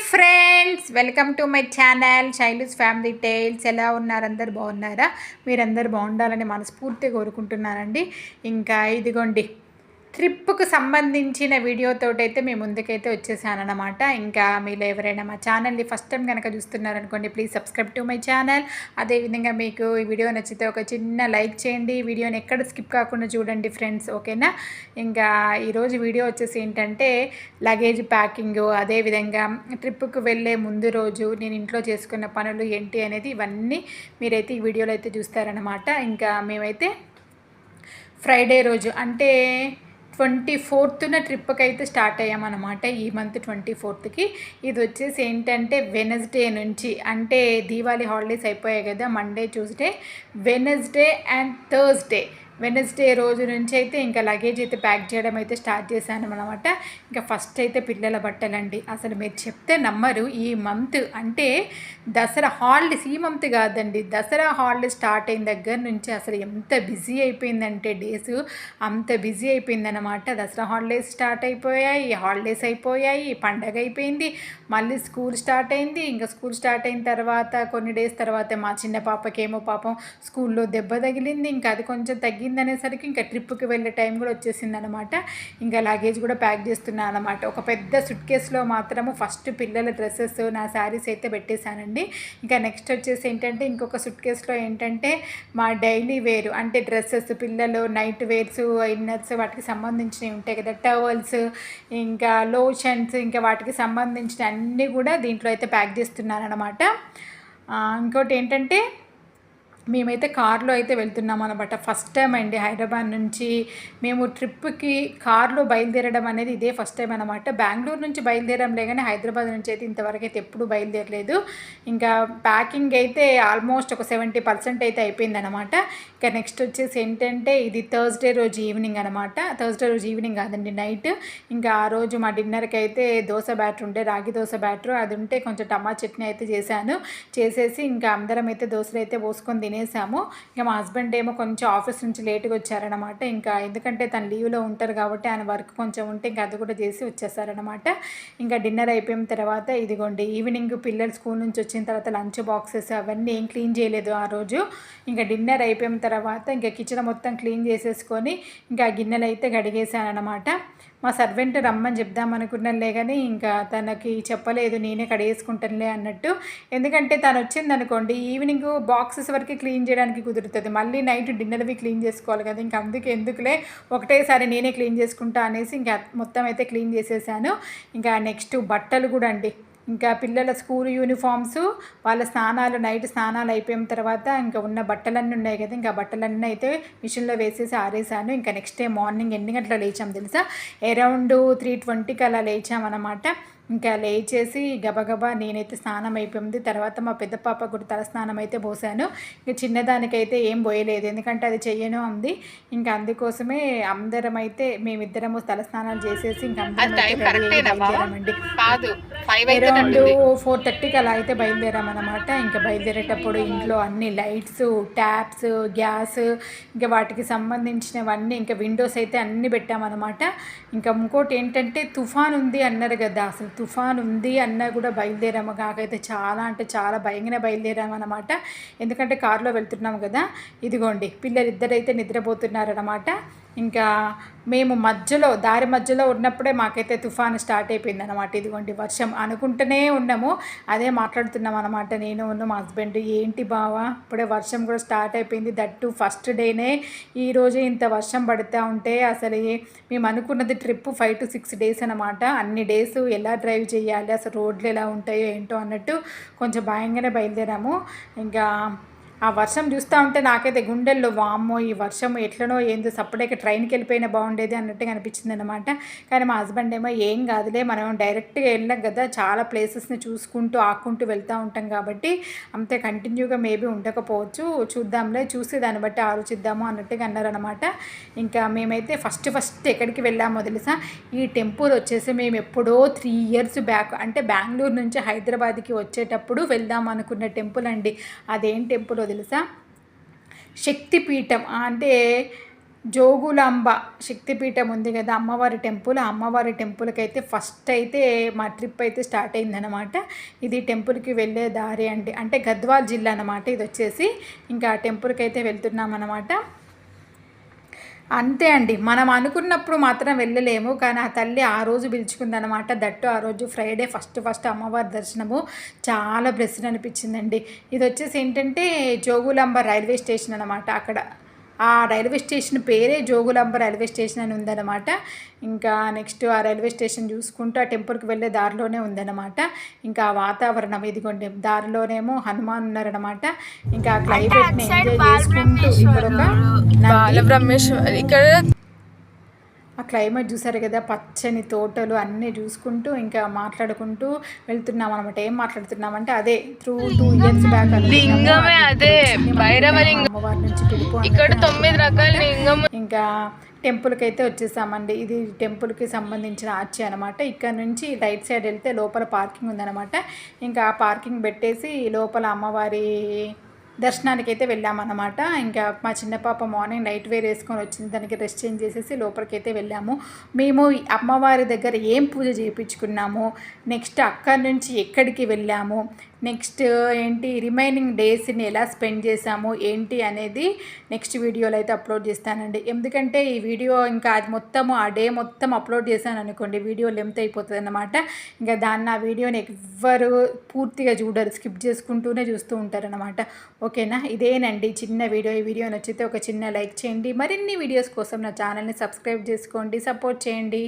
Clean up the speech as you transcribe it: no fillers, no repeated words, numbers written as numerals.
Friends, welcome to my channel Shailu's family tiles. ఎలా ఉన్నారు? అందరు బాగున్నారా? మీరందరూ బాగుండాలని మనస్ఫూర్తిగా కోరుకుంటున్నానండి. ఇంకా ఇదిగోండి, ట్రిప్కు సంబంధించిన వీడియోతోటైతే మీ ముందుకైతే వచ్చేసానమాట. ఇంకా మీరు ఎవరైనా మా ఛానల్ని ఫస్ట్ టైం కనుక చూస్తున్నారనుకోండి, please subscribe to my channel. అదేవిధంగా మీకు ఈ వీడియో నచ్చితే ఒక చిన్న లైక్ చేయండి. వీడియోని ఎక్కడ స్కిప్ కాకుండా చూడండి ఫ్రెండ్స్, ఓకేనా? ఇంకా ఈరోజు వీడియో వచ్చేసి ఏంటంటే లగేజ్ ప్యాకింగ్, అదేవిధంగా ట్రిప్కు వెళ్ళే ముందు రోజు నేను ఇంట్లో చేసుకున్న పనులు ఏంటి అనేది ఇవన్నీ మీరైతే ఈ వీడియోలో అయితే చూస్తారనమాట. ఇంకా మేమైతే ఫ్రైడే రోజు అంటే 24న ట్రిప్కి అయితే స్టార్ట్ అయ్యామన్నమాట. ఈ మంత్ 24కి. ఇది వచ్చేసి ఏంటంటే వెనస్డే నుంచి, అంటే దీవాళీ హాలిడేస్ అయిపోయాయి కదా, Monday, Tuesday, Wednesday and Thursday. Wednesday రోజు నుంచి అయితే ఇంకా లగేజ్ అయితే ప్యాక్ చేయడం అయితే స్టార్ట్ చేశాను అనమాట. ఇంకా ఫస్ట్ అయితే పిల్లల బట్టలండి. అసలు మీరు చెప్తే నమ్మరు, ఈ మంత్ అంటే దసరా హాలిడేస్, ఈ మంత్ కాదండి, దసరా హాలిడేస్ స్టార్ట్ అయిన దగ్గర నుంచి అసలు ఎంత బిజీ అయిపోయిందంటే డేస్ అంత బిజీ అయిపోయిందనమాట. దసరా హాలిడేస్ స్టార్ట్ అయిపోయాయి, హాలిడేస్ అయిపోయాయి, పండగ అయిపోయింది, మళ్ళీ స్కూల్ స్టార్ట్ అయింది. ఇంకా స్కూల్ స్టార్ట్ అయిన తర్వాత కొన్ని డేస్ తర్వాత మా చిన్న పాపకేమో పాపం స్కూల్లో దెబ్బ తగిలింది. ఇంకా అది కొంచెం తగ్గిందనేసరికి ఇంకా ట్రిప్కి వెళ్ళే టైం కూడా వచ్చేసింది అనమాట. ఇంకా లగేజ్ కూడా ప్యాక్ చేస్తున్నాను అనమాట. ఒక పెద్ద సుట్ కేసులో మాత్రము ఫస్ట్ పిల్లల డ్రెస్సెస్, నా శారీస్ అయితే పెట్టేశానండి. ఇంకా నెక్స్ట్ వచ్చేసి ఏంటంటే ఇంకొక సుట్ కేసులో ఏంటంటే మా డైలీ వేరు, అంటే డ్రెస్సెస్, పిల్లలు నైట్ వేర్స్, ఇన్నర్స్, వాటికి సంబంధించినవి ఉంటాయి కదా, టవల్స్, ఇంకా లోషన్స్, ఇంకా వాటికి సంబంధించిన అన్నీ కూడా దీంట్లో అయితే ప్యాక్ చేస్తున్నాను అనమాట. ఇంకోటి ఏంటంటే మేమైతే కార్లో అయితే వెళ్తున్నాం అనమాట. ఫస్ట్ టైం అండి హైదరాబాద్ నుంచి మేము ట్రిప్కి కార్లో బయలుదేరడం అనేది ఇదే ఫస్ట్ టైం అనమాట. బెంగళూరు నుంచి బయలుదేరంలే కానీ హైదరాబాద్ నుంచి అయితే ఇంతవరకు అయితే ఎప్పుడు బయలుదేరలేదు. ఇంకా ప్యాకింగ్ అయితే ఆల్మోస్ట్ ఒక 70% అయితే అయిపోయిందనమాట. ఇంకా నెక్స్ట్ వచ్చేసి ఏంటంటే ఇది థర్స్డే రోజు ఈవినింగ్ అనమాట. థర్స్డే రోజు ఈవినింగ్ కాదండి, నైట్. ఇంకా ఆ రోజు మా డిన్నర్కి అయితే దోశ బ్యాటర్ ఉంటే, రాగి దోశ బ్యాటర్ అది ఉంటే కొంచెం టమాటా చట్నీ అయితే చేసేసి ఇంకా అందరం అయితే దోశలు అయితే పోసుకొని తినేసాము. ఇంకా మా హస్బెండ్ ఏమో కొంచెం ఆఫీస్ నుంచి లేట్గా వచ్చారనమాట. ఇంకా ఎందుకంటే తను లీవ్లో ఉంటారు కాబట్టి ఆయన వర్క్ కొంచెం ఉంటే ఇంకా అది కూడా చేసి వచ్చేసారనమాట. ఇంకా డిన్నర్ అయిపోయిన తర్వాత ఇదిగోండి, ఈవినింగ్ పిల్లలు స్కూల్ నుంచి వచ్చిన తర్వాత లంచ్ బాక్సెస్ అవన్నీ ఏం క్లీన్ చేయలేదు ఆ రోజు. ఇంకా డిన్నర్ అయిపోయిన తర్వాత ఇంకా కిచెన్ మొత్తం క్లీన్ చేసేసుకొని ఇంకా గిన్నెలు అయితే కడిగేసాను అనమాట. మా సర్వెంట్ రమ్మని చెప్దామనుకున్నానులే కానీ ఇంకా తనకి చెప్పలేదు, నేనే కడిగేసుకుంటానులే అన్నట్టు. ఎందుకంటే తను వచ్చిందనుకోండి ఈవినింగ్ బాక్సెస్ వరకు క్లీన్ చేయడానికి కుదురుతుంది, మళ్ళీ నైట్ డిన్నర్వి క్లీన్ చేసుకోవాలి కదా. ఇంకా ఎందుకులే ఒకటేసారి నేనే క్లీన్ చేసుకుంటా అనేసి ఇంకా మొత్తం అయితే క్లీన్ చేసేసాను. ఇంకా నెక్స్ట్ బట్టలు కూడా అండి, ఇంకా పిల్లల స్కూల్ యూనిఫామ్స్, వాళ్ళ స్నానాలు, నైట్ స్నానాలు అయిపోయిన తర్వాత ఇంకా ఉన్న బట్టలన్నీ ఉన్నాయి కదా, ఇంకా బట్టలన్నీ అయితే మిషన్లో వేసేసి ఆరేసాను. ఇంకా నెక్స్ట్ డే మార్నింగ్ ఎన్ని గంటలు లేచాం తెలుసా? అరౌండ్ 3:20కి అలా లేచామన్నమాట. ఇంకా లేచేసి గబగబా నేనైతే స్నానం అయిపోయింది. తర్వాత మా పెద్ద పాప కూడా తల స్నానం అయితే పోసాను. ఇంకా చిన్నదానికైతే ఏం పోయలేదు, ఎందుకంటే అది చెయ్యను అంది. ఇంకా అందుకోసమే అందరం అయితే మేమిద్దరము తల స్నానాలు చేసేసి ఇంకా బయలుదేరామండి. అరౌండ్ 4:30కి అలా అయితే బయలుదేరామన్నమాట. ఇంకా బయలుదేరేటప్పుడు ఇంట్లో అన్ని లైట్స్, ట్యాప్స్, గ్యాస్, ఇంకా వాటికి సంబంధించినవన్నీ, ఇంకా విండోస్ అయితే అన్నీ పెట్టామన్నమాట. ఇంకా ఇంకోటి ఏంటంటే తుఫాన్ ఉంది అన్నారు కదా, అసలు తుఫాన్ ఉంది అన్నా కూడా బయలుదేరాము. కాకైతే చాలా అంటే చాలా భయంగానే బయలుదేరామన్నమాట. ఎందుకంటే కారులో వెళ్తున్నాము కదా. ఇదిగోండి పిల్లలు ఇద్దరైతే నిద్రపోతున్నారన్నమాట. ఇంకా మేము దారి మధ్యలో ఉన్నప్పుడే మాకైతే తుఫాను స్టార్ట్ అయిపోయింది అనమాట. ఇదిగోండి వర్షం అనుకుంటూనే ఉన్నాము, అదే మాట్లాడుతున్నాం అనమాట నేను మా హస్బెండ్. ఏంటి బావా ఇప్పుడే వర్షం కూడా స్టార్ట్ అయిపోయింది, దట్టు ఫస్ట్ డేనే ఈరోజే ఇంత వర్షం పడుతూ ఉంటే అసలు మేము అనుకున్నది ట్రిప్ 5 to 6 days అనమాట. అన్ని డేస్ ఎలా డ్రైవ్ చేయాలి, అసలు రోడ్లు ఎలా ఉంటాయో ఏంటో అన్నట్టు కొంచెం భయంగానే బయలుదేరాము. ఇంకా ఆ వర్షం చూస్తూ ఉంటే నాకైతే గుండెల్లో వామ్మో ఈ వర్షం ఎట్లనో ఏందో సపరేట్గా ట్రైన్కి వెళ్ళిపోయినా బాగుండేది అన్నట్టుగా అనిపించింది అనమాట. కానీ మా హస్బెండ్ ఏమో ఏం కాదులే, మనం డైరెక్ట్గా వెళ్ళాం కదా, చాలా ప్లేసెస్ని చూసుకుంటూ ఆకుంటూ వెళ్తూ ఉంటాం కాబట్టి అంతే కంటిన్యూగా మేబీ ఉండకపోవచ్చు, చూద్దాంలే, చూసి దాన్ని బట్టి ఆలోచిద్దాము అన్నట్టుగా అన్నారనమాట. ఇంకా మేమైతే ఫస్ట్ ఎక్కడికి వెళ్ళామో తెలుసా? ఈ టెంపుల్ వచ్చేసి మేము ఎప్పుడో 3 years బ్యాక్, అంటే బెంగళూరు నుంచి హైదరాబాద్కి వచ్చేటప్పుడు వెళ్దాం అనుకున్న టెంపుల్ అండి. అదేం టెంపుల్ తెలుసా? శక్తిపీఠం, అంటే జోగులాంబ శక్తిపీఠం ఉంది కదా అమ్మవారి టెంపుల్, ఆ అమ్మవారి టెంపుల్కి అయితే ఫస్ట్ అయితే మా ట్రిప్ అయితే స్టార్ట్ అయిందనమాట. ఇది టెంపుల్కి వెళ్ళే దారి అండి, అంటే గద్వాల్ జిల్లా అనమాట ఇది వచ్చేసి. ఇంకా టెంపుల్కి అయితే వెళ్తున్నాం అనమాట. అంతే అండి, మనం అనుకున్నప్పుడు మాత్రం వెళ్ళలేము, కానీ ఆ తల్లి ఆ రోజు పిలుచుకుందనమాట. దట్టు ఆ రోజు ఫ్రైడే ఫస్ట్ అమ్మవారి దర్శనము చాలా బ్లెస్డ్ అనిపించిందండి. ఇది వచ్చేసి ఏంటంటే జోగులాంబ రైల్వే స్టేషన్ అనమాట. అక్కడ ఆ రైల్వే స్టేషన్ పేరే జోగులాంబ రైల్వే స్టేషన్ అని ఉందన్నమాట. ఇంకా నెక్స్ట్ ఆ రైల్వే స్టేషన్ చూసుకుంటూ ఆ టెంపుల్కి వెళ్ళే దారిలోనే ఉందన్నమాట. ఇంకా ఆ వాతావరణం ఇదిగోండి, దారిలోనేమో హనుమాన్ ఉన్నారనమాట. ఇంకా ఆ క్లైమేట్ని ఎంజాయ్ చేసుకుంటూ ఇక్కడ ఇక్కడ ఆ క్లైమేట్ చూసారు కదా, పచ్చని తోటలు అన్నీ చూసుకుంటూ ఇంకా మాట్లాడుకుంటూ వెళ్తున్నాం అనమాట. ఏం మాట్లాడుతున్నామంటే అదే 2 years బ్యాక్ లింగమే అదే భైరవలింగం. అమ్మవారి నుంచి పిలుపు ఇక్కడ 9 రకాల లింగం. ఇంకా టెంపుల్కి అయితే వచ్చేసామండి. ఇది టెంపుల్కి సంబంధించిన ఆర్చి అనమాట. ఇక్కడ నుంచి రైట్ సైడ్ వెళ్తే లోపల పార్కింగ్ ఉందన్నమాట. ఇంకా ఆ పార్కింగ్ పెట్టేసి లోపల అమ్మవారి దర్శనానికి అయితే వెళ్ళామన్నమాట. ఇంకా మా చిన్న పాప మార్నింగ్ నైట్ వేర్ వేసుకొని వచ్చింది, దానికి డ్రెస్ చేంజ్ చేసేసి లోపలికి అయితే వెళ్ళాము. మేము అమ్మవారి దగ్గర ఏం పూజ చేయించుకున్నాము, నెక్స్ట్ అక్కడి నుంచి ఎక్కడికి వెళ్ళాము, నెక్స్ట్ ఏంటి రిమైనింగ్ డేస్ని ఎలా స్పెండ్ చేసాము ఏంటి అనేది నెక్స్ట్ వీడియోలో అయితే అప్లోడ్ చేస్తానండి. ఎందుకంటే ఈ వీడియో ఇంకా అది మొత్తము ఆ డే మొత్తం అప్లోడ్ చేశాను అనుకోండి, వీడియో లెంత్ అయిపోతుంది అన్నమాట. ఇంకా దాన్ని ఆ వీడియోని ఎవ్వరు పూర్తిగా చూడరు, స్కిప్ చేసుకుంటూనే చూస్తూ ఉంటారనమాట. ఓకేనా, ఇదేనండి చిన్న వీడియో. ఈ వీడియో నచ్చితే ఒక చిన్న లైక్ చేయండి. మరిన్ని వీడియోస్ కోసం నా ఛానల్ని సబ్స్క్రైబ్ చేసుకోండి, సపోర్ట్ చేయండి.